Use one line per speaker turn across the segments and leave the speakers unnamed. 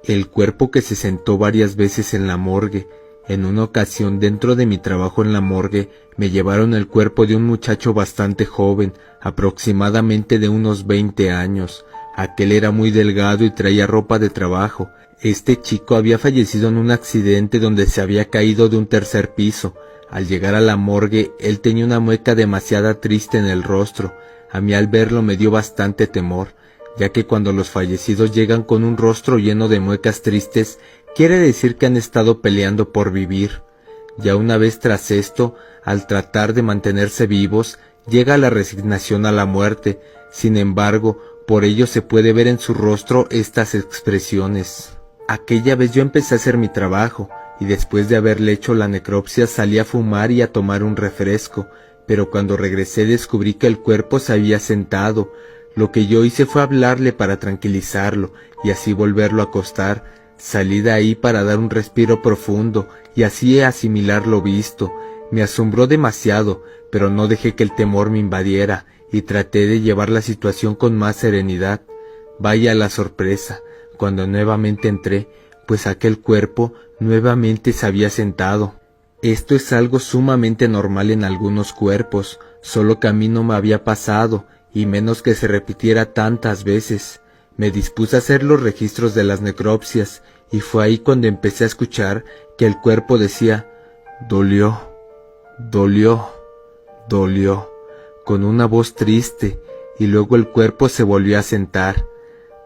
El cuerpo que se sentó varias veces en la morgue. En una ocasión, dentro de mi trabajo en la morgue, me llevaron el cuerpo de un muchacho bastante joven, aproximadamente de unos 20 años. Aquel era muy delgado y traía ropa de trabajo. Este chico había fallecido en un accidente donde se había caído de un tercer piso. Al llegar a la morgue, él tenía una mueca demasiado triste en el rostro. A mí al verlo me dio bastante temor, ya que cuando los fallecidos llegan con un rostro lleno de muecas tristes, quiere decir que han estado peleando por vivir. Ya una vez tras esto, al tratar de mantenerse vivos, llega la resignación a la muerte. Sin embargo, por ello se puede ver en su rostro estas expresiones. Aquella vez yo empecé a hacer mi trabajo, y después de haberle hecho la necropsia salí a fumar y a tomar un refresco, pero cuando regresé descubrí que el cuerpo se había sentado. Lo que yo hice fue hablarle para tranquilizarlo, y así volverlo a acostar. Salí de ahí para dar un respiro profundo, y así asimilar lo visto. Me asombró demasiado, pero no dejé que el temor me invadiera, y traté de llevar la situación con más serenidad. Vaya la sorpresa, cuando nuevamente entré, pues aquel cuerpo nuevamente se había sentado. Esto es algo sumamente normal en algunos cuerpos, solo que a mí no me había pasado, y menos que se repitiera tantas veces. Me dispuse a hacer los registros de las necropsias, y fue ahí cuando empecé a escuchar que el cuerpo decía: dolió, dolió, dolió, con una voz triste, y luego el cuerpo se volvió a sentar.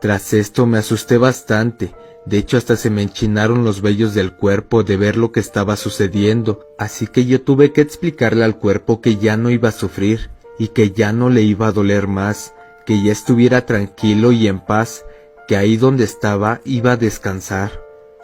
Tras esto me asusté bastante. De hecho, hasta se me enchinaron los vellos del cuerpo de ver lo que estaba sucediendo, así que yo tuve que explicarle al cuerpo que ya no iba a sufrir, y que ya no le iba a doler más, que ya estuviera tranquilo y en paz, que ahí donde estaba iba a descansar.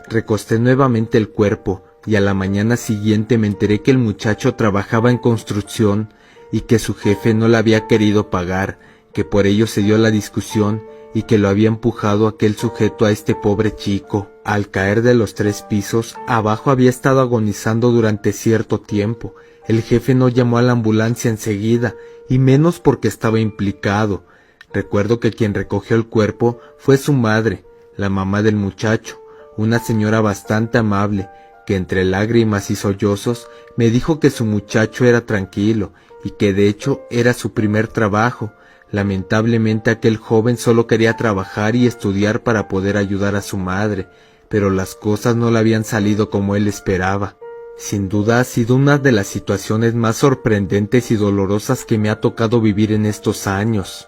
Recosté nuevamente el cuerpo, y a la mañana siguiente me enteré que el muchacho trabajaba en construcción, y que su jefe no le había querido pagar, que por ello se dio la discusión, y que lo había empujado aquel sujeto a este pobre chico. Al caer de los 3 pisos, abajo había estado agonizando durante cierto tiempo. El jefe no llamó a la ambulancia enseguida, y menos porque estaba implicado. Recuerdo que quien recogió el cuerpo fue su madre, la mamá del muchacho, una señora bastante amable, que entre lágrimas y sollozos me dijo que su muchacho era tranquilo, y que de hecho era su primer trabajo. Lamentablemente aquel joven solo quería trabajar y estudiar para poder ayudar a su madre, pero las cosas no le habían salido como él esperaba. Sin duda ha sido una de las situaciones más sorprendentes y dolorosas que me ha tocado vivir en estos años.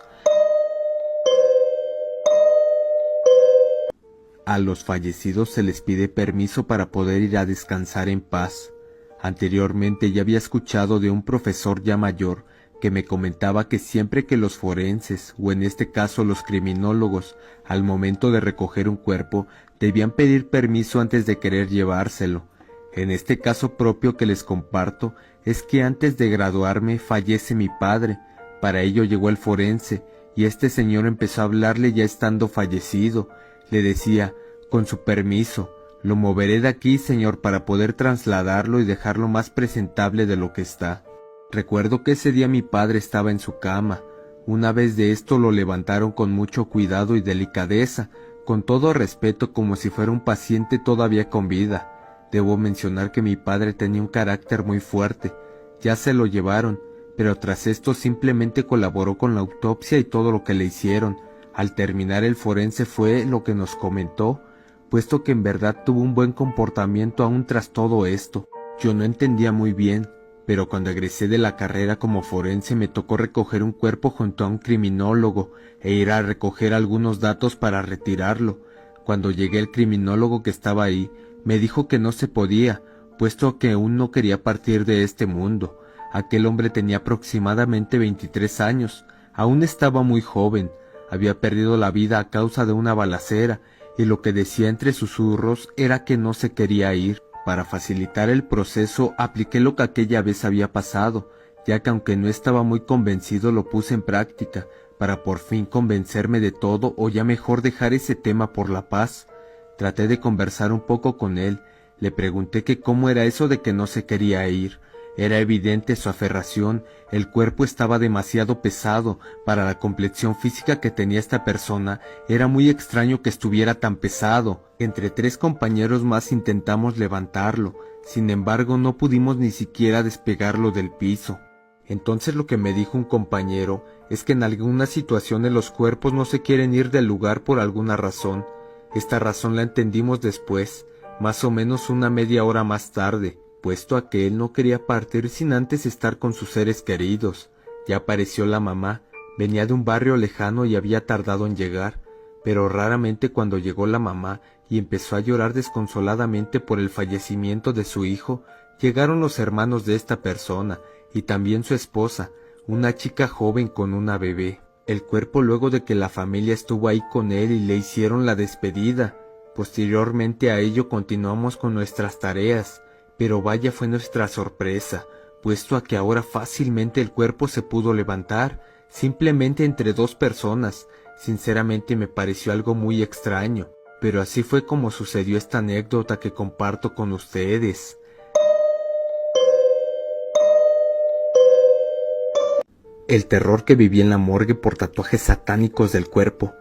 A los fallecidos se les pide permiso para poder ir a descansar en paz. Anteriormente ya había escuchado de un profesor ya mayor que me comentaba que siempre que los forenses, o en este caso los criminólogos, al momento de recoger un cuerpo, debían pedir permiso antes de querer llevárselo. En este caso propio que les comparto, es que antes de graduarme fallece mi padre. Para ello llegó el forense, y este señor empezó a hablarle ya estando fallecido. Le decía: con su permiso, lo moveré de aquí, señor, para poder trasladarlo y dejarlo más presentable de lo que está. Recuerdo que ese día mi padre estaba en su cama. Una vez de esto lo levantaron con mucho cuidado y delicadeza, con todo respeto, como si fuera un paciente todavía con vida. Debo mencionar que mi padre tenía un carácter muy fuerte. Ya se lo llevaron, pero tras esto simplemente colaboró con la autopsia y todo lo que le hicieron. Al terminar el forense fue lo que nos comentó, puesto que en verdad tuvo un buen comportamiento aún tras todo esto. Yo no entendía muy bien, pero cuando egresé de la carrera como forense me tocó recoger un cuerpo junto a un criminólogo e ir a recoger algunos datos para retirarlo. Cuando llegué, el criminólogo que estaba ahí me dijo que no se podía, puesto que aún no quería partir de este mundo. Aquel hombre tenía aproximadamente 23 años, aún estaba muy joven, había perdido la vida a causa de una balacera, y lo que decía entre susurros era que no se quería ir. Para facilitar el proceso apliqué lo que aquella vez había pasado, ya que aunque no estaba muy convencido lo puse en práctica, para por fin convencerme de todo o ya mejor dejar ese tema por la paz. Traté de conversar un poco con él, le pregunté que cómo era eso de que no se quería ir. Era evidente su aferración, el cuerpo estaba demasiado pesado para la complexión física que tenía esta persona. Era muy extraño que estuviera tan pesado. Entre 3 compañeros más intentamos levantarlo, sin embargo no pudimos ni siquiera despegarlo del piso. Entonces lo que me dijo un compañero es que en algunas situaciones los cuerpos no se quieren ir del lugar por alguna razón. Esta razón la entendimos después, más o menos una media hora más tarde, puesto a que él no quería partir sin antes estar con sus seres queridos. Ya apareció la mamá, venía de un barrio lejano y había tardado en llegar, pero raramente cuando llegó la mamá y empezó a llorar desconsoladamente por el fallecimiento de su hijo, llegaron los hermanos de esta persona y también su esposa, una chica joven con una bebé. El cuerpo, luego de que la familia estuvo ahí con él y le hicieron la despedida. Posteriormente a ello continuamos con nuestras tareas, pero vaya fue nuestra sorpresa, puesto a que ahora fácilmente el cuerpo se pudo levantar, simplemente entre 2 personas. Sinceramente me pareció algo muy extraño, pero así fue como sucedió esta anécdota que comparto con ustedes. El terror que viví en la morgue por tatuajes satánicos del cuerpo.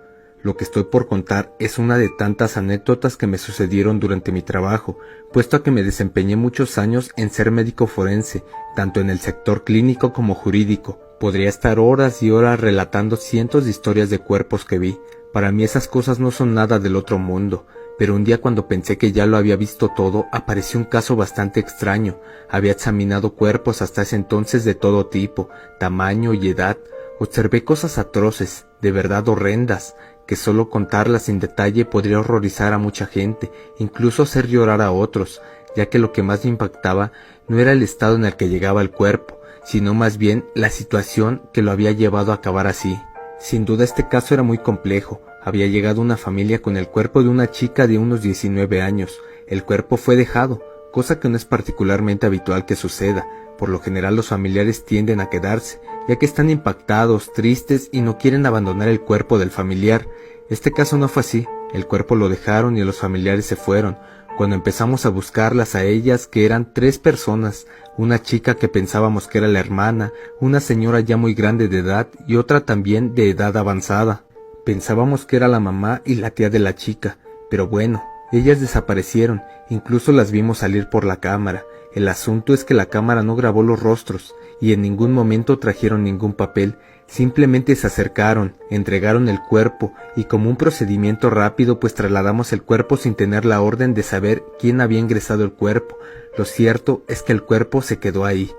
Lo que estoy por contar es una de tantas anécdotas que me sucedieron durante mi trabajo, puesto a que me desempeñé muchos años en ser médico forense, tanto en el sector clínico como jurídico. Podría estar horas y horas relatando cientos de historias de cuerpos que vi. Para mí esas cosas no son nada del otro mundo, pero un día cuando pensé que ya lo había visto todo, apareció un caso bastante extraño. Había examinado cuerpos hasta ese entonces de todo tipo, tamaño y edad. Observé cosas atroces, de verdad horrendas, que solo contarlas en detalle podría horrorizar a mucha gente, incluso hacer llorar a otros, ya que lo que más me impactaba no era el estado en el que llegaba el cuerpo, sino más bien la situación que lo había llevado a acabar así. Sin duda este caso era muy complejo. Había llegado una familia con el cuerpo de una chica de unos 19 años. El cuerpo fue dejado, cosa que no es particularmente habitual que suceda. Por lo general los familiares tienden a quedarse, ya que están impactados, tristes y no quieren abandonar el cuerpo del familiar. Este caso no fue así. El cuerpo lo dejaron y los familiares se fueron. Cuando empezamos a buscarlas a ellas, que eran 3 personas, una chica que pensábamos que era la hermana, una señora ya muy grande de edad y otra también de edad avanzada. Pensábamos que era la mamá y la tía de la chica, pero bueno, ellas desaparecieron, incluso las vimos salir por la cámara. El asunto es que la cámara no grabó los rostros y en ningún momento trajeron ningún papel. Simplemente se acercaron, entregaron el cuerpo y como un procedimiento rápido pues trasladamos el cuerpo sin tener la orden de saber quién había ingresado el cuerpo. Lo cierto es que el cuerpo se quedó ahí.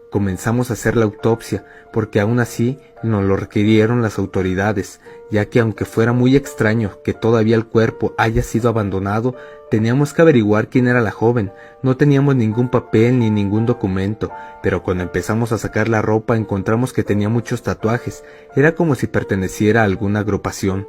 Comenzamos a hacer la autopsia porque aún así nos lo requirieron las autoridades, ya que aunque fuera muy extraño que todavía el cuerpo haya sido abandonado, teníamos que averiguar quién era la joven. No teníamos ningún papel ni ningún documento, pero cuando empezamos a sacar la ropa encontramos que tenía muchos tatuajes. Era como si perteneciera a alguna agrupación.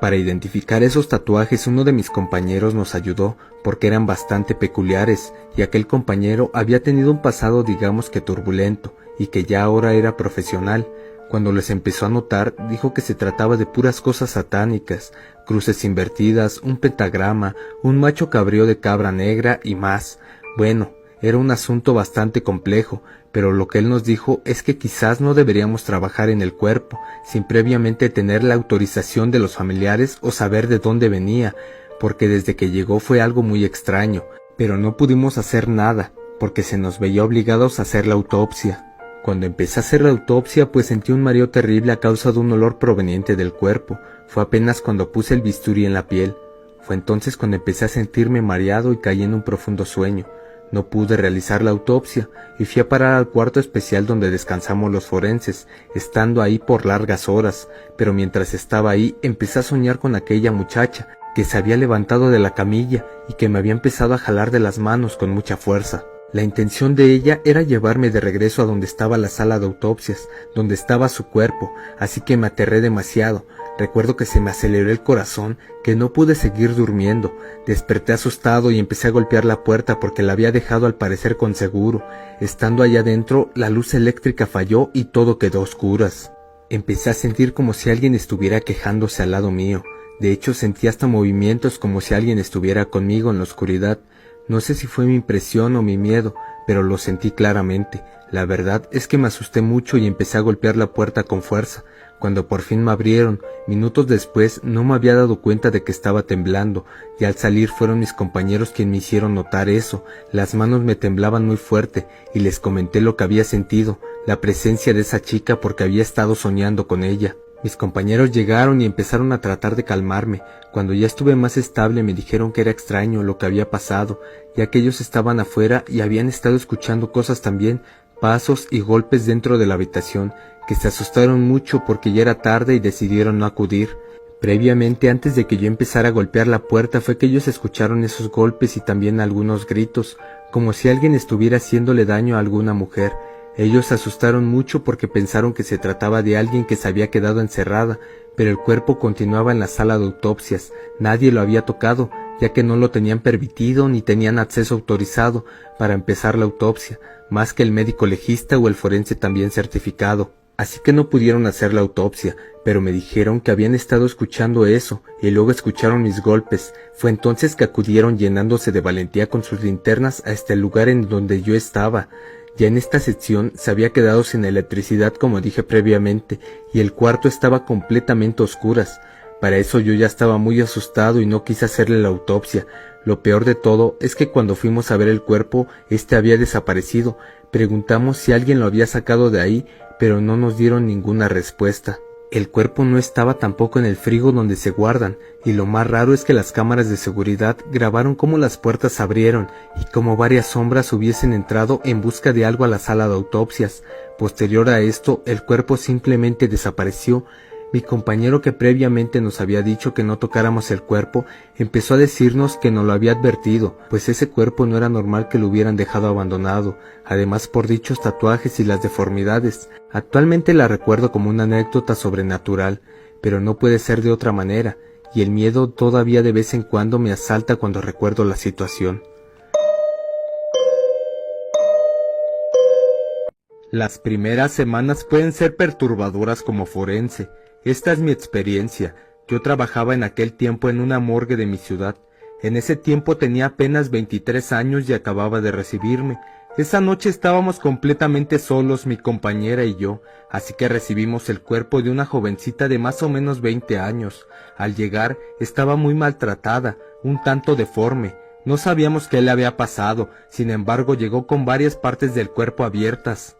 Para identificar esos tatuajes uno de mis compañeros nos ayudó porque eran bastante peculiares y aquel compañero había tenido un pasado digamos que turbulento y que ya ahora era profesional. Cuando les empezó a notar dijo que se trataba de puras cosas satánicas, cruces invertidas, un pentagrama, un macho cabrío de cabra negra y más. Bueno, era un asunto bastante complejo, pero lo que él nos dijo es que quizás no deberíamos trabajar en el cuerpo sin previamente tener la autorización de los familiares o saber de dónde venía, porque desde que llegó fue algo muy extraño, pero no pudimos hacer nada porque se nos veía obligados a hacer la autopsia. Cuando empecé a hacer la autopsia pues sentí un mareo terrible a causa de un olor proveniente del cuerpo. Fue apenas cuando puse el bisturí en la piel. Fue entonces cuando empecé a sentirme mareado y caí en un profundo sueño. No pude realizar la autopsia y fui a parar al cuarto especial donde descansamos los forenses, estando ahí por largas horas, pero mientras estaba ahí empecé a soñar con aquella muchacha que se había levantado de la camilla y que me había empezado a jalar de las manos con mucha fuerza. La intención de ella era llevarme de regreso a donde estaba la sala de autopsias, donde estaba su cuerpo, así que me aterré demasiado. Recuerdo que se me aceleró el corazón, que no pude seguir durmiendo. Desperté asustado y empecé a golpear la puerta porque la había dejado al parecer con seguro. Estando allá adentro, la luz eléctrica falló y todo quedó a oscuras. Empecé a sentir como si alguien estuviera quejándose al lado mío. De hecho, sentí hasta movimientos como si alguien estuviera conmigo en la oscuridad. No sé si fue mi impresión o mi miedo, pero lo sentí claramente. La verdad es que me asusté mucho y empecé a golpear la puerta con fuerza. Cuando por fin me abrieron, minutos después, no me había dado cuenta de que estaba temblando, y al salir fueron mis compañeros quienes me hicieron notar eso. Las manos me temblaban muy fuerte, y les comenté lo que había sentido, la presencia de esa chica porque había estado soñando con ella. Mis compañeros llegaron y empezaron a tratar de calmarme. Cuando ya estuve más estable me dijeron que era extraño lo que había pasado, ya que ellos estaban afuera y habían estado escuchando cosas también, pasos y golpes dentro de la habitación, que se asustaron mucho porque ya era tarde y decidieron no acudir. Previamente, antes de que yo empezara a golpear la puerta, fue que ellos escucharon esos golpes y también algunos gritos, como si alguien estuviera haciéndole daño a alguna mujer. Ellos se asustaron mucho porque pensaron que se trataba de alguien que se había quedado encerrada, pero el cuerpo continuaba en la sala de autopsias. Nadie lo había tocado, ya que no lo tenían permitido ni tenían acceso autorizado para empezar la autopsia, más que el médico legista o el forense también certificado. Así que no pudieron hacer la autopsia, pero me dijeron que habían estado escuchando eso, y luego escucharon mis golpes. Fue entonces que acudieron llenándose de valentía con sus linternas hasta el lugar en donde yo estaba. Ya en esta sección se había quedado sin electricidad, como dije previamente, y el cuarto estaba completamente a oscuras. Para eso yo ya estaba muy asustado y no quise hacerle la autopsia. Lo peor de todo es que cuando fuimos a ver el cuerpo, este había desaparecido. Preguntamos si alguien lo había sacado de ahí, pero no nos dieron ninguna respuesta. El cuerpo no estaba tampoco en el frigo donde se guardan, y lo más raro es que las cámaras de seguridad grabaron cómo las puertas se abrieron y cómo varias sombras hubiesen entrado en busca de algo a la sala de autopsias. Posterior a esto, el cuerpo simplemente desapareció. Mi compañero, que previamente nos había dicho que no tocáramos el cuerpo, empezó a decirnos que nos lo había advertido, pues ese cuerpo no era normal que lo hubieran dejado abandonado, además por dichos tatuajes y las deformidades. Actualmente la recuerdo como una anécdota sobrenatural, pero no puede ser de otra manera, y el miedo todavía de vez en cuando me asalta cuando recuerdo la situación. Las primeras semanas pueden ser perturbadoras como forense. Esta es mi experiencia. Yo trabajaba en aquel tiempo en una morgue de mi ciudad. En ese tiempo tenía apenas 23 años y acababa de recibirme. Esa noche estábamos completamente solos, mi compañera y yo, así que recibimos el cuerpo de una jovencita de más o menos 20 años. Al llegar, estaba muy maltratada, un tanto deforme. No sabíamos qué le había pasado, sin embargo llegó con varias partes del cuerpo abiertas.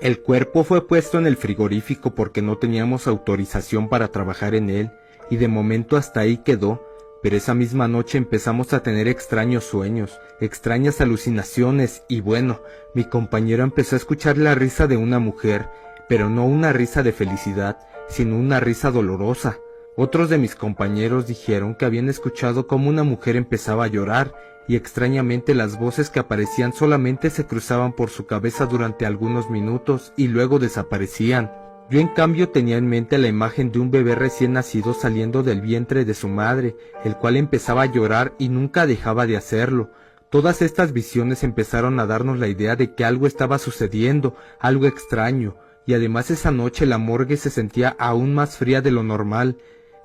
El cuerpo fue puesto en el frigorífico porque no teníamos autorización para trabajar en él, y de momento hasta ahí quedó, pero esa misma noche empezamos a tener extraños sueños, extrañas alucinaciones, y bueno, mi compañero empezó a escuchar la risa de una mujer, pero no una risa de felicidad, sino una risa dolorosa. Otros de mis compañeros dijeron que habían escuchado cómo una mujer empezaba a llorar, y extrañamente las voces que aparecían solamente se cruzaban por su cabeza durante algunos minutos y luego desaparecían. Yo en cambio tenía en mente la imagen de un bebé recién nacido saliendo del vientre de su madre, el cual empezaba a llorar y nunca dejaba de hacerlo. Todas estas visiones empezaron a darnos la idea de que algo estaba sucediendo, algo extraño, y además esa noche la morgue se sentía aún más fría de lo normal.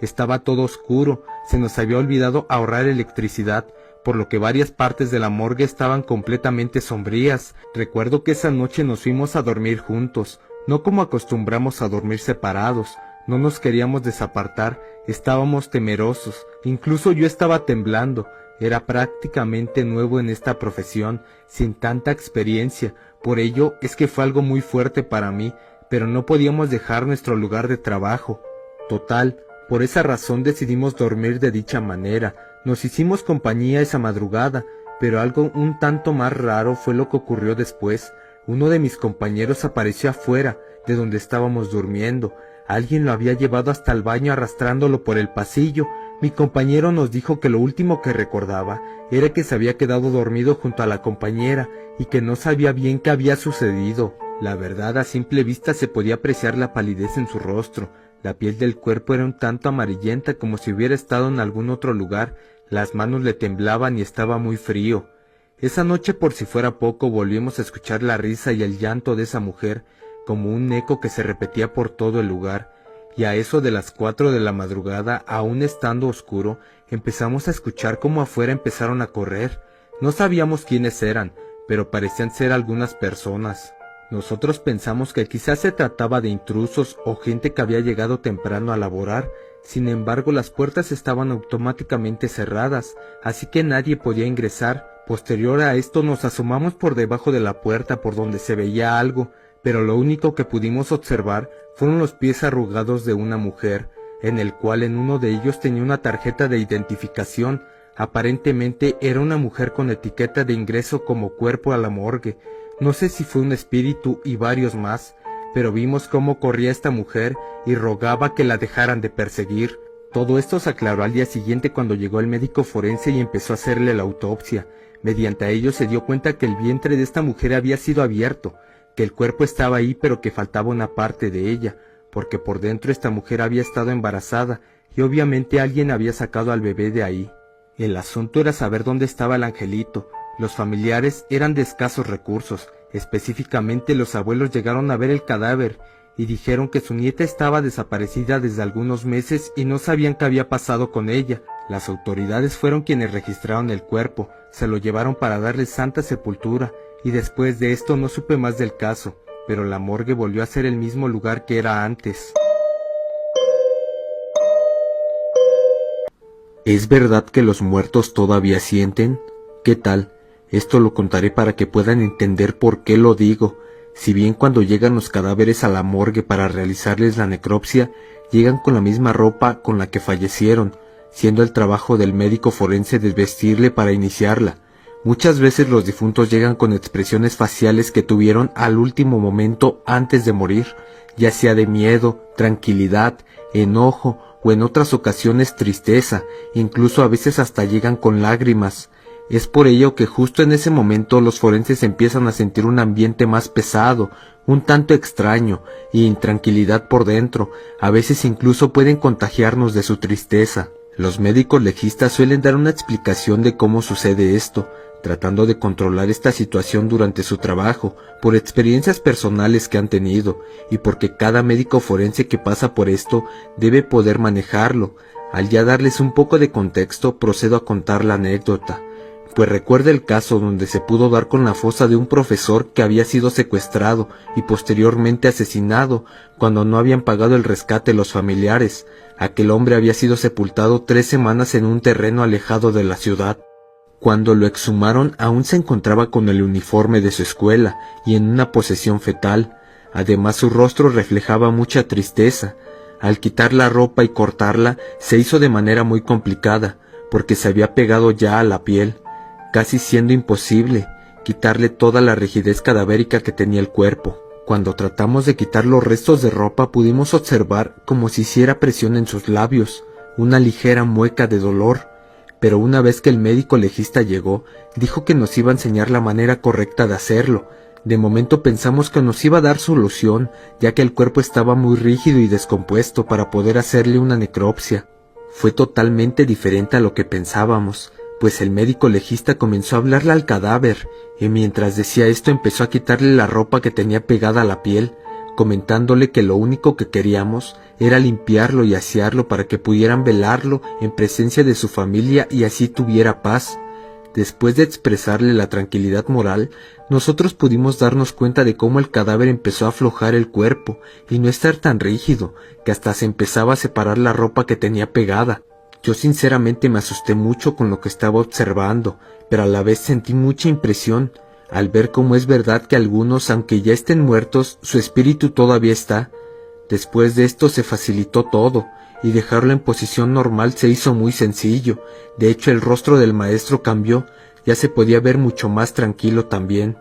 Estaba todo oscuro, se nos había olvidado ahorrar electricidad, por lo que varias partes de la morgue estaban completamente sombrías. Recuerdo que esa noche nos fuimos a dormir juntos, no como acostumbramos a dormir separados. No nos queríamos desapartar, estábamos temerosos, incluso yo estaba temblando. Era prácticamente nuevo en esta profesión, sin tanta experiencia, por ello es que fue algo muy fuerte para mí, pero no podíamos dejar nuestro lugar de trabajo. Total, por esa razón decidimos dormir de dicha manera. Nos hicimos compañía esa madrugada, pero algo un tanto más raro fue lo que ocurrió después. Uno de mis compañeros apareció afuera, de donde estábamos durmiendo. Alguien lo había llevado hasta el baño arrastrándolo por el pasillo. Mi compañero nos dijo que lo último que recordaba era que se había quedado dormido junto a la compañera y que no sabía bien qué había sucedido. La verdad, a simple vista se podía apreciar la palidez en su rostro. La piel del cuerpo era un tanto amarillenta como si hubiera estado en algún otro lugar. Las manos le temblaban y estaba muy frío. Esa noche, por si fuera poco, volvimos a escuchar la risa y el llanto de esa mujer, como un eco que se repetía por todo el lugar. Y a eso de las 4 de la madrugada, aún estando oscuro, empezamos a escuchar cómo afuera empezaron a correr. No sabíamos quiénes eran, pero parecían ser algunas personas. Nosotros pensamos que quizás se trataba de intrusos o gente que había llegado temprano a laborar. Sin embargo, las puertas estaban automáticamente cerradas, así que nadie podía ingresar. Posterior a esto nos asomamos por debajo de la puerta por donde se veía algo, pero lo único que pudimos observar fueron los pies arrugados de una mujer, en el cual en uno de ellos tenía una tarjeta de identificación. Aparentemente era una mujer con etiqueta de ingreso como cuerpo a la morgue. No sé si fue un espíritu y varios más, pero vimos cómo corría esta mujer y rogaba que la dejaran de perseguir. Todo esto se aclaró al día siguiente cuando llegó el médico forense y empezó a hacerle la autopsia. Mediante ello se dio cuenta que el vientre de esta mujer había sido abierto, que el cuerpo estaba ahí pero que faltaba una parte de ella, porque por dentro esta mujer había estado embarazada y obviamente alguien había sacado al bebé de ahí. El asunto era saber dónde estaba el angelito. Los familiares eran de escasos recursos, específicamente los abuelos llegaron a ver el cadáver y dijeron que su nieta estaba desaparecida desde algunos meses y no sabían qué había pasado con ella. Las autoridades fueron quienes registraron el cuerpo, se lo llevaron para darle santa sepultura y después de esto no supe más del caso, pero la morgue volvió a ser el mismo lugar que era antes. ¿Es verdad que los muertos todavía sienten? ¿Qué tal? Esto lo contaré para que puedan entender por qué lo digo. Si bien cuando llegan los cadáveres a la morgue para realizarles la necropsia, llegan con la misma ropa con la que fallecieron, siendo el trabajo del médico forense desvestirle para iniciarla. Muchas veces los difuntos llegan con expresiones faciales que tuvieron al último momento antes de morir, ya sea de miedo, tranquilidad, enojo o en otras ocasiones tristeza, incluso a veces hasta llegan con lágrimas. Es por ello que justo en ese momento los forenses empiezan a sentir un ambiente más pesado, un tanto extraño y intranquilidad por dentro, a veces incluso pueden contagiarnos de su tristeza. Los médicos legistas suelen dar una explicación de cómo sucede esto, tratando de controlar esta situación durante su trabajo, por experiencias personales que han tenido, y porque cada médico forense que pasa por esto debe poder manejarlo. Al ya darles un poco de contexto, procedo a contar la anécdota. Pues recuerda el caso donde se pudo dar con la fosa de un profesor que había sido secuestrado y posteriormente asesinado cuando no habían pagado el rescate los familiares. Aquel hombre había sido sepultado 3 semanas en un terreno alejado de la ciudad. Cuando lo exhumaron aún se encontraba con el uniforme de su escuela y en una posesión fetal. Además su rostro reflejaba mucha tristeza. Al quitar la ropa y cortarla se hizo de manera muy complicada porque se había pegado ya a la piel, casi siendo imposible quitarle toda la rigidez cadavérica que tenía el cuerpo. Cuando tratamos de quitar los restos de ropa pudimos observar como si hiciera presión en sus labios, una ligera mueca de dolor, pero una vez que el médico legista llegó, dijo que nos iba a enseñar la manera correcta de hacerlo. De momento pensamos que nos iba a dar solución, ya que el cuerpo estaba muy rígido y descompuesto para poder hacerle una necropsia. Fue totalmente diferente a lo que pensábamos, pues el médico legista comenzó a hablarle al cadáver, y mientras decía esto empezó a quitarle la ropa que tenía pegada a la piel, comentándole que lo único que queríamos era limpiarlo y asearlo para que pudieran velarlo en presencia de su familia y así tuviera paz. Después de expresarle la tranquilidad moral, nosotros pudimos darnos cuenta de cómo el cadáver empezó a aflojar el cuerpo y no estar tan rígido, que hasta se empezaba a separar la ropa que tenía pegada. Yo sinceramente me asusté mucho con lo que estaba observando, pero a la vez sentí mucha impresión al ver cómo es verdad que algunos, aunque ya estén muertos, su espíritu todavía está. Después de esto se facilitó todo, y dejarlo en posición normal se hizo muy sencillo. De hecho, el rostro del maestro cambió, ya se podía ver mucho más tranquilo también.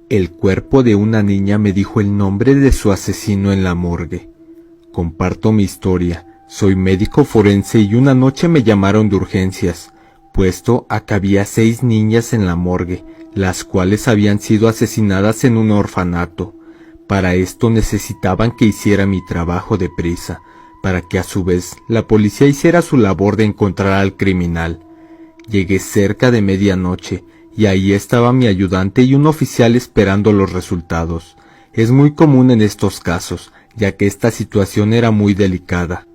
El cuerpo de una niña me dijo el nombre de su asesino en la morgue. Comparto mi historia. Soy médico forense y una noche me llamaron de urgencias, puesto a que había 6 niñas en la morgue, las cuales habían sido asesinadas en un orfanato. Para esto necesitaban que hiciera mi trabajo deprisa, para que a su vez la policía hiciera su labor de encontrar al criminal. Llegué cerca de medianoche, y ahí estaba mi ayudante y un oficial esperando los resultados. Es muy común en estos casos, ya que esta situación era muy delicada.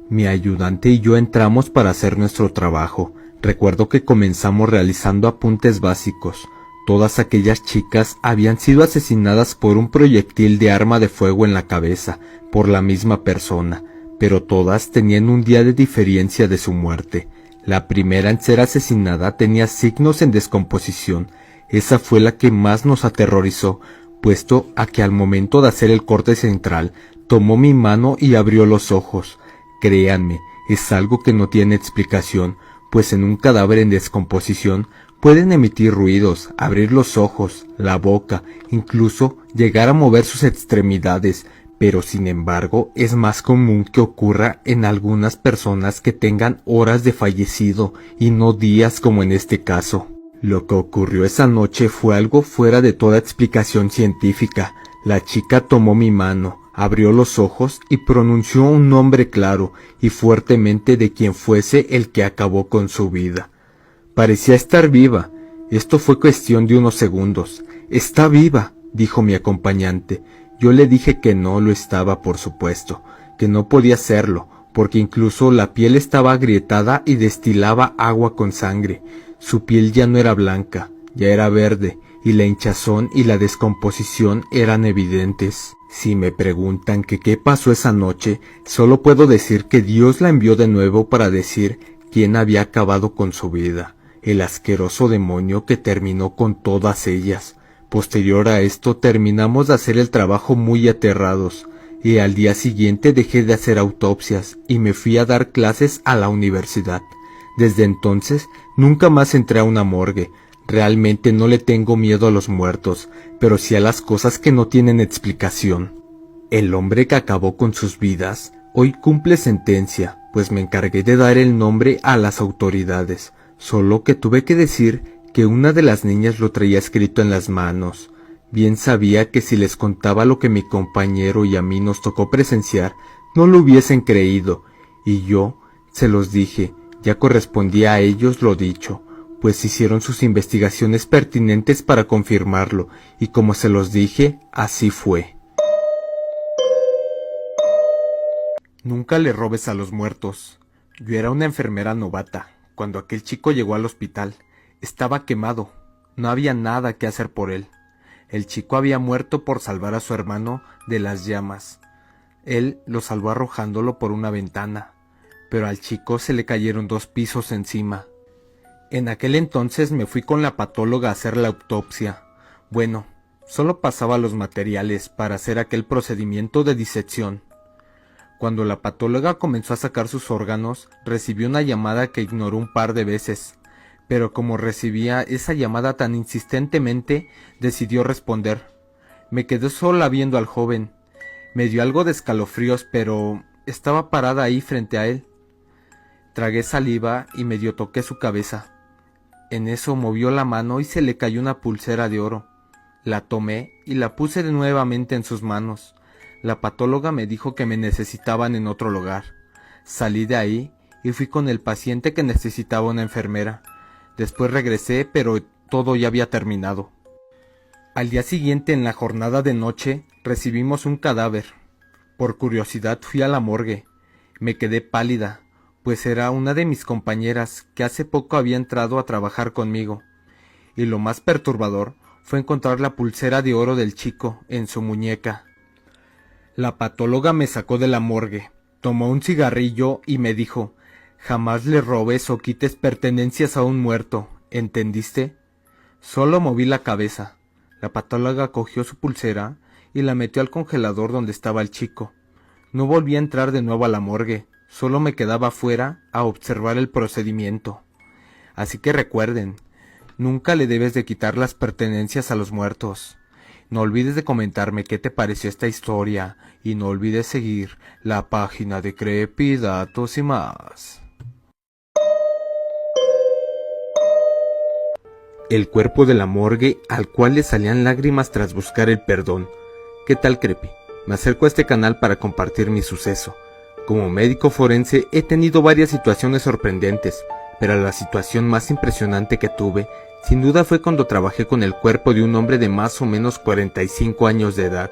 Mi ayudante y yo entramos para hacer nuestro trabajo. Recuerdo que comenzamos realizando apuntes básicos. Todas aquellas chicas habían sido asesinadas por un proyectil de arma de fuego en la cabeza, por la misma persona, pero todas tenían un día de diferencia de su muerte. La primera en ser asesinada tenía signos en descomposición. Esa fue la que más nos aterrorizó, puesto a que al momento de hacer el corte central, tomó mi mano y abrió los ojos. Créanme, es algo que no tiene explicación, pues en un cadáver en descomposición pueden emitir ruidos, abrir los ojos, la boca, incluso llegar a mover sus extremidades, pero sin embargo es más común que ocurra en algunas personas que tengan horas de fallecido y no días como en este caso. Lo que ocurrió esa noche fue algo fuera de toda explicación científica. La chica tomó mi mano, abrió los ojos y pronunció un nombre claro y fuertemente de quien fuese el que acabó con su vida. Parecía estar viva. Esto fue cuestión de unos segundos. «Está viva», dijo mi acompañante. Yo le dije que no lo estaba, por supuesto, que no podía serlo, porque incluso la piel estaba agrietada y destilaba agua con sangre. Su piel ya no era blanca, ya era verde, y la hinchazón y la descomposición eran evidentes. Si me preguntan que qué pasó esa noche, solo puedo decir que Dios la envió de nuevo para decir quién había acabado con su vida, el asqueroso demonio que terminó con todas ellas. Posterior a esto terminamos de hacer el trabajo muy aterrados, y al día siguiente dejé de hacer autopsias y me fui a dar clases a la universidad. Desde entonces nunca más entré a una morgue. Realmente no le tengo miedo a los muertos, pero sí a las cosas que no tienen explicación. El hombre que acabó con sus vidas hoy cumple sentencia, pues me encargué de dar el nombre a las autoridades, solo que tuve que decir que una de las niñas lo traía escrito en las manos. Bien sabía que si les contaba lo que mi compañero y a mí nos tocó presenciar, no lo hubiesen creído, y yo se los dije, ya correspondía a ellos lo dicho, pues hicieron sus investigaciones pertinentes para confirmarlo, y como se los dije, así fue. Nunca le robes a los muertos. Yo era una enfermera novata, cuando aquel chico llegó al hospital. Estaba quemado, no había nada que hacer por él. El chico había muerto por salvar a su hermano de las llamas. Él lo salvó arrojándolo por una ventana, pero al chico se le cayeron 2 pisos encima. En aquel entonces me fui con la patóloga a hacer la autopsia. Bueno, solo pasaba los materiales para hacer aquel procedimiento de disección. Cuando la patóloga comenzó a sacar sus órganos, recibió una llamada que ignoró un par de veces. Pero como recibía esa llamada tan insistentemente, decidió responder. Me quedé sola viendo al joven. Me dio algo de escalofríos, pero estaba parada ahí frente a él. Tragué saliva y medio toqué su cabeza. En eso movió la mano y se le cayó una pulsera de oro. La tomé y la puse nuevamente en sus manos. La patóloga me dijo que me necesitaban en otro lugar. Salí de ahí y fui con el paciente que necesitaba una enfermera. Después regresé, pero todo ya había terminado. Al día siguiente, en la jornada de noche, recibimos un cadáver. Por curiosidad fui a la morgue. Me quedé pálida, pues era una de mis compañeras que hace poco había entrado a trabajar conmigo. Y lo más perturbador fue encontrar la pulsera de oro del chico en su muñeca. La patóloga me sacó de la morgue, tomó un cigarrillo y me dijo: «Jamás le robes o quites pertenencias a un muerto, ¿entendiste?» Solo moví la cabeza. La patóloga cogió su pulsera y la metió al congelador donde estaba el chico. No volví a entrar de nuevo a la morgue, solo me quedaba afuera a observar el procedimiento. Así que recuerden, nunca le debes de quitar las pertenencias a los muertos. No olvides de comentarme qué te pareció esta historia y no olvides seguir la página de Creepydatos y más. El cuerpo de la morgue al cual le salían lágrimas tras buscar el perdón. ¿Qué tal, Creepy? Me acerco a este canal para compartir mi suceso. Como médico forense he tenido varias situaciones sorprendentes, pero la situación más impresionante que tuve sin duda fue cuando trabajé con el cuerpo de un hombre de más o menos 45 años de edad.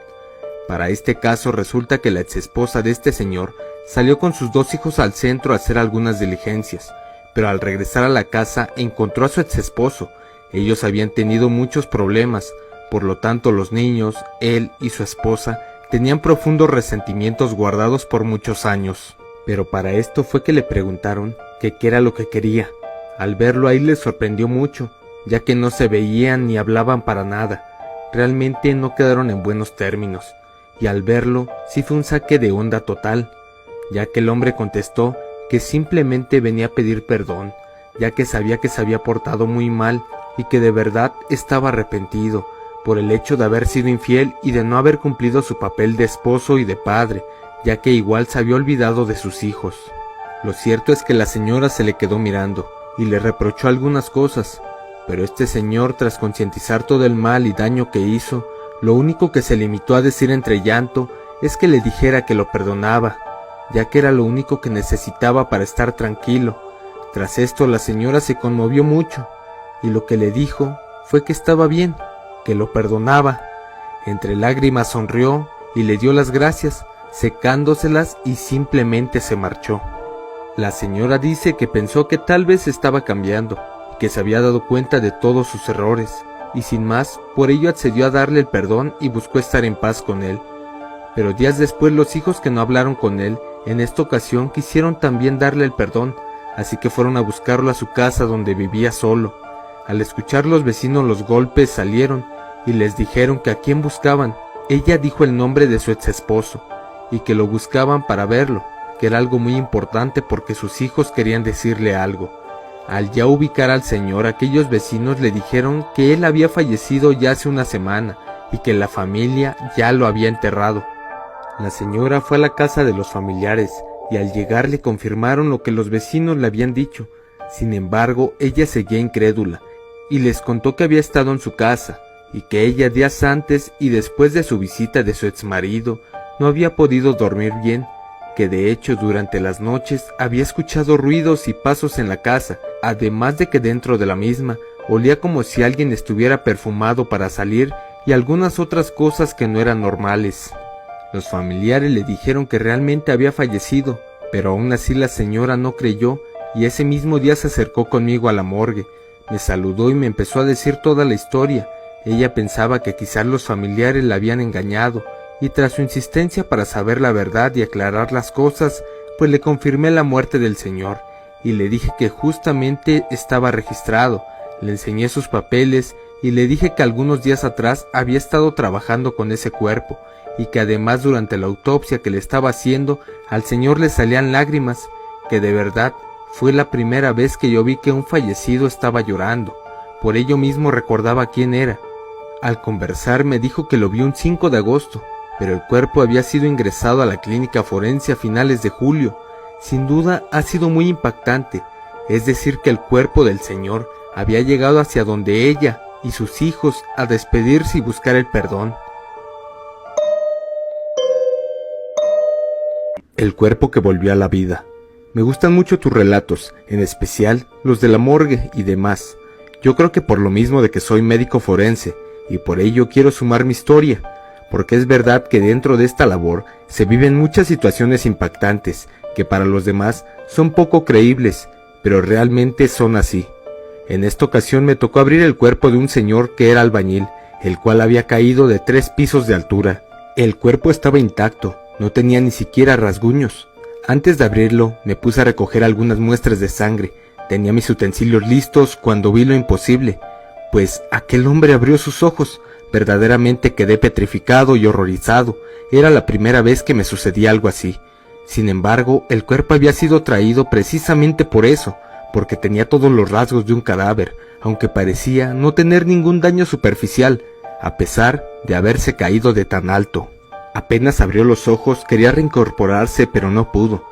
Para este caso resulta que la exesposa de este señor salió con sus 2 hijos al centro a hacer algunas diligencias, pero al regresar a la casa encontró a su exesposo. Ellos habían tenido muchos problemas, por lo tanto los niños, él y su esposa tenían profundos resentimientos guardados por muchos años. Pero para esto fue que le preguntaron que qué era lo que quería. Al verlo ahí le sorprendió mucho, ya que no se veían ni hablaban para nada. Realmente no quedaron en buenos términos, y al verlo sí fue un saque de onda total, ya que el hombre contestó que simplemente venía a pedir perdón, ya que sabía que se había portado muy mal y que de verdad estaba arrepentido por el hecho de haber sido infiel y de no haber cumplido su papel de esposo y de padre, ya que igual se había olvidado de sus hijos. Lo cierto es que la señora se le quedó mirando y le reprochó algunas cosas, pero este señor, tras concientizar todo el mal y daño que hizo, lo único que se limitó a decir entre llanto es que le dijera que lo perdonaba, ya que era lo único que necesitaba para estar tranquilo. Tras esto la señora se conmovió mucho, y lo que le dijo fue que estaba bien, que lo perdonaba. Entre lágrimas sonrió y le dio las gracias, secándoselas, y simplemente se marchó. La señora dice que pensó que tal vez estaba cambiando, y que se había dado cuenta de todos sus errores, y sin más, por ello accedió a darle el perdón y buscó estar en paz con él. Pero días después los hijos que no hablaron con él, en esta ocasión quisieron también darle el perdón, así que fueron a buscarlo a su casa donde vivía solo. Al escuchar los vecinos los golpes salieron y les dijeron que a quién buscaban. Ella dijo el nombre de su exesposo y que lo buscaban para verlo, que era algo muy importante porque sus hijos querían decirle algo. Al ya ubicar al señor, aquellos vecinos le dijeron que él había fallecido ya hace una semana y que la familia ya lo había enterrado. La señora fue a la casa de los familiares y al llegar le confirmaron lo que los vecinos le habían dicho. Sin embargo, ella seguía incrédula y les contó que había estado en su casa y que ella días antes y después de su visita de su exmarido no había podido dormir bien, que de hecho durante las noches había escuchado ruidos y pasos en la casa, además de que dentro de la misma olía como si alguien estuviera perfumado para salir y algunas otras cosas que no eran normales. Los familiares le dijeron que realmente había fallecido, pero aún así la señora no creyó y ese mismo día se acercó conmigo a la morgue. Me saludó y me empezó a decir toda la historia. Ella pensaba que quizás los familiares la habían engañado, y tras su insistencia para saber la verdad y aclarar las cosas, pues le confirmé la muerte del señor, y le dije que justamente estaba registrado. Le enseñé sus papeles y le dije que algunos días atrás había estado trabajando con ese cuerpo, y que además durante la autopsia que le estaba haciendo, al señor le salían lágrimas, que de verdad fue la primera vez que yo vi que un fallecido estaba llorando. Por ello mismo recordaba quién era. Al conversar me dijo que lo vio un 5 de agosto, pero el cuerpo había sido ingresado a la clínica forense a finales de julio. Sin duda ha sido muy impactante, es decir que el cuerpo del señor había llegado hacia donde ella y sus hijos a despedirse y buscar el perdón. El cuerpo que volvió a la vida. Me gustan mucho tus relatos, en especial los de la morgue y demás. Yo creo que por lo mismo de que soy médico forense, y por ello quiero sumar mi historia, porque es verdad que dentro de esta labor se viven muchas situaciones impactantes, que para los demás son poco creíbles, pero realmente son así. En esta ocasión me tocó abrir el cuerpo de un señor que era albañil, el cual había caído de 3 pisos de altura. El cuerpo estaba intacto, no tenía ni siquiera rasguños. Antes de abrirlo, me puse a recoger algunas muestras de sangre. Tenía mis utensilios listos cuando vi lo imposible, pues aquel hombre abrió sus ojos. Verdaderamente quedé petrificado y horrorizado. Era la primera vez que me sucedía algo así. Sin embargo, el cuerpo había sido traído precisamente por eso, porque tenía todos los rasgos de un cadáver, aunque parecía no tener ningún daño superficial, a pesar de haberse caído de tan alto. Apenas abrió los ojos, quería reincorporarse, pero no pudo.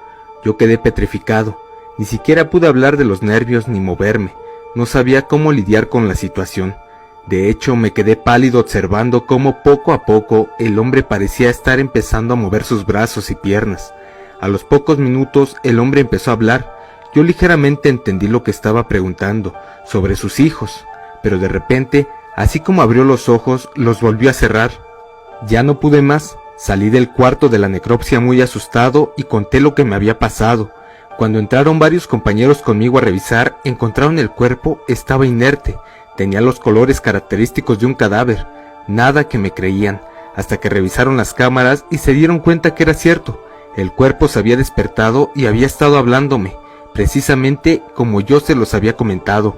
Yo quedé petrificado. Ni siquiera pude hablar de los nervios ni moverme. No sabía cómo lidiar con la situación. De hecho, me quedé pálido observando cómo poco a poco el hombre parecía estar empezando a mover sus brazos y piernas. A los pocos minutos el hombre empezó a hablar. Yo ligeramente entendí lo que estaba preguntando, sobre sus hijos, pero de repente, así como abrió los ojos, los volvió a cerrar. Ya no pude más. Salí del cuarto de la necropsia muy asustado y conté lo que me había pasado. Cuando entraron varios compañeros conmigo a revisar, encontraron el cuerpo, estaba inerte, tenía los colores característicos de un cadáver. Nada que me creían, hasta que revisaron las cámaras y se dieron cuenta que era cierto. El cuerpo se había despertado y había estado hablándome, precisamente como yo se los había comentado.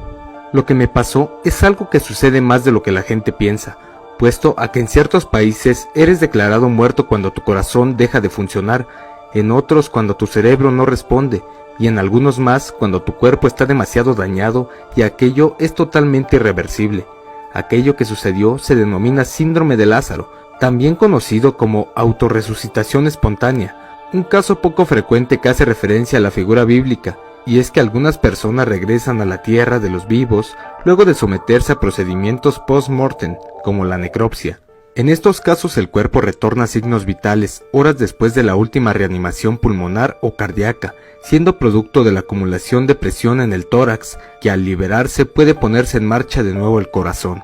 Lo que me pasó es algo que sucede más de lo que la gente piensa, puesto a que en ciertos países eres declarado muerto cuando tu corazón deja de funcionar, en otros cuando tu cerebro no responde, y en algunos más cuando tu cuerpo está demasiado dañado y aquello es totalmente irreversible. Aquello que sucedió se denomina síndrome de Lázaro, también conocido como autorresucitación espontánea, un caso poco frecuente que hace referencia a la figura bíblica, y es que algunas personas regresan a la tierra de los vivos luego de someterse a procedimientos post-mortem, como la necropsia. En estos casos el cuerpo retorna a signos vitales horas después de la última reanimación pulmonar o cardíaca, siendo producto de la acumulación de presión en el tórax, que al liberarse puede ponerse en marcha de nuevo el corazón.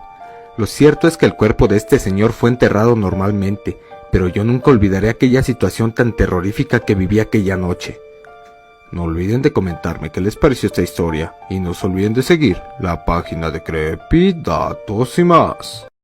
Lo cierto es que el cuerpo de este señor fue enterrado normalmente, pero yo nunca olvidaré aquella situación tan terrorífica que viví aquella noche. No olviden de comentarme qué les pareció esta historia, y no se olviden de seguir la página de Creepydatos y más.